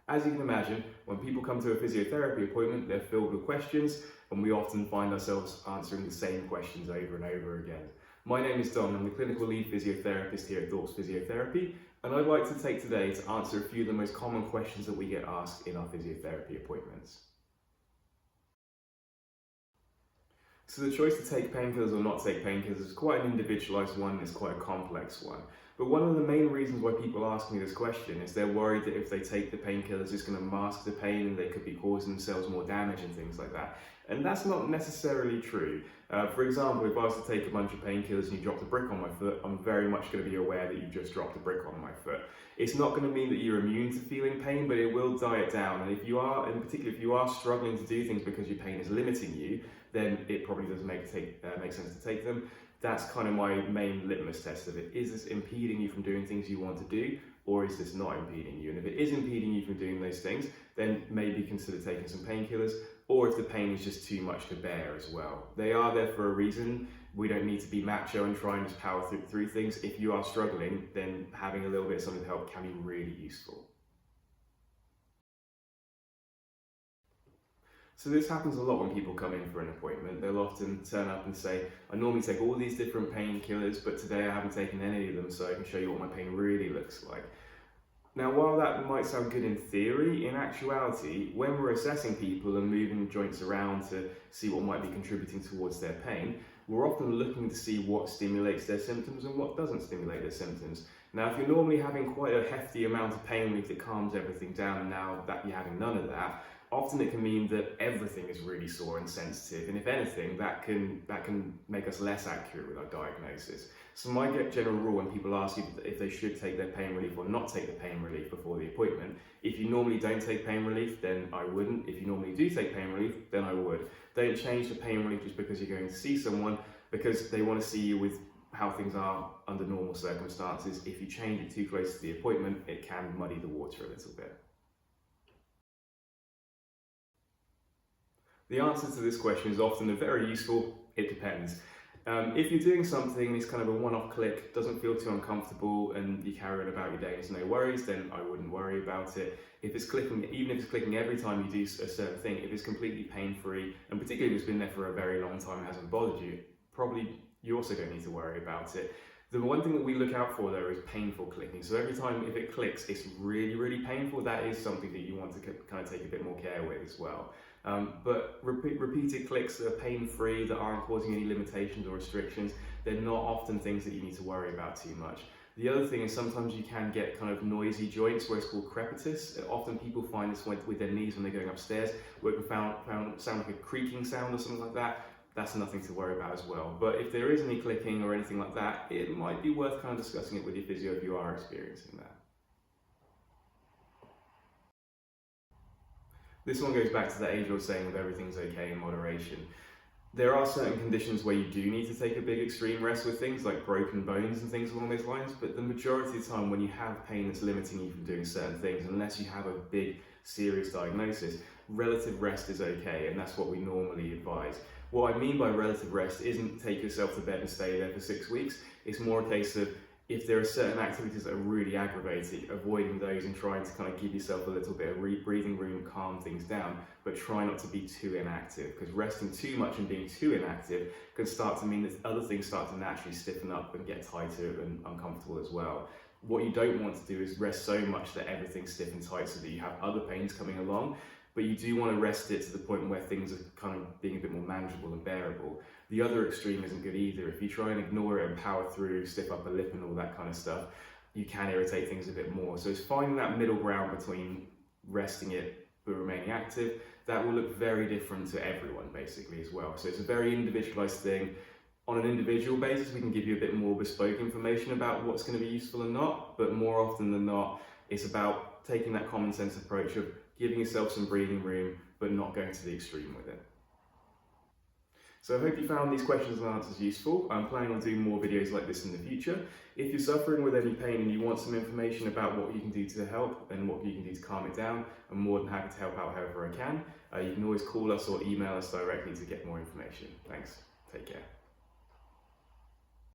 As you can imagine, when people come to a physiotherapy appointment, they're filled with questions, and we often find ourselves answering the same questions over and over again. My name is Don, I'm the clinical lead physiotherapist here at Thorpes Physiotherapy, and I'd like to take today to answer a few of the most common questions that we get asked in our physiotherapy appointments. So the choice to take painkillers or not take painkillers is quite an individualised one, it's quite a complex one. But one of the main reasons why people ask me this question is they're worried that if they take the painkillers it's going to mask the pain and they could be causing themselves more damage and things like that. And that's not necessarily true. For example, if I was to take a bunch of painkillers and you dropped a brick on my foot, I'm very much going to be aware that you've just dropped a brick on my foot. It's not going to mean that you're immune to feeling pain, but it will die it down. And if you are, in particular, if you are struggling to do things because your pain is limiting you, then it probably doesn't make sense to take them. That's kind of my main litmus test of it. Is this impeding you from doing things you want to do, or is this not impeding you? And if it is impeding you from doing those things, then maybe consider taking some painkillers, or if the pain is just too much to bear as well. They are there for a reason. We don't need to be macho and try and just power through things. If you are struggling, then having a little bit of something to help can be really useful. So this happens a lot when people come in for an appointment. They'll often turn up and say, I normally take all these different painkillers, but today I haven't taken any of them, so I can show you what my pain really looks like. Now, while that might sound good in theory, in actuality, when we're assessing people and moving joints around to see what might be contributing towards their pain, we're often looking to see what stimulates their symptoms and what doesn't stimulate their symptoms. Now, if you're normally having quite a hefty amount of pain relief that calms everything down, and now that you're having none of that, often it can mean that everything is really sore and sensitive, and if anything, that can make us less accurate with our diagnosis. So my general rule when people ask you if they should take their pain relief or not take the pain relief before the appointment, if you normally don't take pain relief, then I wouldn't. If you normally do take pain relief, then I would. Don't change the pain relief just because you're going to see someone, because they want to see you with how things are under normal circumstances. If you change it too close to the appointment, it can muddy the water a little bit. The answer to this question is often a very useful, it depends. If you're doing something and it's kind of a one-off click, doesn't feel too uncomfortable, and you carry on about your day and there's no worries, then I wouldn't worry about it. If it's clicking, even if it's clicking every time you do a certain thing, if it's completely pain-free, and particularly if it's been there for a very long time and hasn't bothered you, probably you also don't need to worry about it. The one thing that we look out for though is painful clicking. So every time if it clicks, it's really, really painful, that is something that you want to kind of take a bit more care with as well. But repeated clicks that are pain-free, that aren't causing any limitations or restrictions, they're not often things that you need to worry about too much. The other thing is sometimes you can get kind of noisy joints where it's called crepitus. Often people find this with their knees when they're going upstairs, where it can sound like a creaking sound or something like that. That's nothing to worry about as well. But if there is any clicking or anything like that, it might be worth kind of discussing it with your physio if you are experiencing that. This one goes back to that age-old saying of everything's okay in moderation. There are certain conditions where you do need to take a big extreme rest with things like broken bones and things along those lines, but the majority of the time when you have pain that's limiting you from doing certain things, unless you have a big serious diagnosis, relative rest is okay, and that's what we normally advise. What I mean by relative rest isn't take yourself to bed and stay there for 6 weeks. It's more a case of if there are certain activities that are really aggravating, avoiding those and trying to kind of give yourself a little bit of breathing room, calm things down, but try not to be too inactive, because resting too much and being too inactive can start to mean that other things start to naturally stiffen up and get tighter and uncomfortable as well. What you don't want to do is rest so much that everything's stiff and tight so that you have other pains coming along, but you do want to rest it to the point where things are kind of being a bit more manageable and bearable. The other extreme isn't good either. If you try and ignore it and power through, stiff upper lip and all that kind of stuff, you can irritate things a bit more. So it's finding that middle ground between resting it but remaining active. That will look very different to everyone basically as well. So it's a very individualized thing. On an individual basis, we can give you a bit more bespoke information about what's going to be useful and not, but more often than not, it's about taking that common sense approach of giving yourself some breathing room, but not going to the extreme with it. So I hope you found these questions and answers useful. I'm planning on doing more videos like this in the future. If you're suffering with any pain and you want some information about what you can do to help and what you can do to calm it down, I'm more than happy to help out however I can. You can always call us or email us directly to get more information. Thanks. Take care.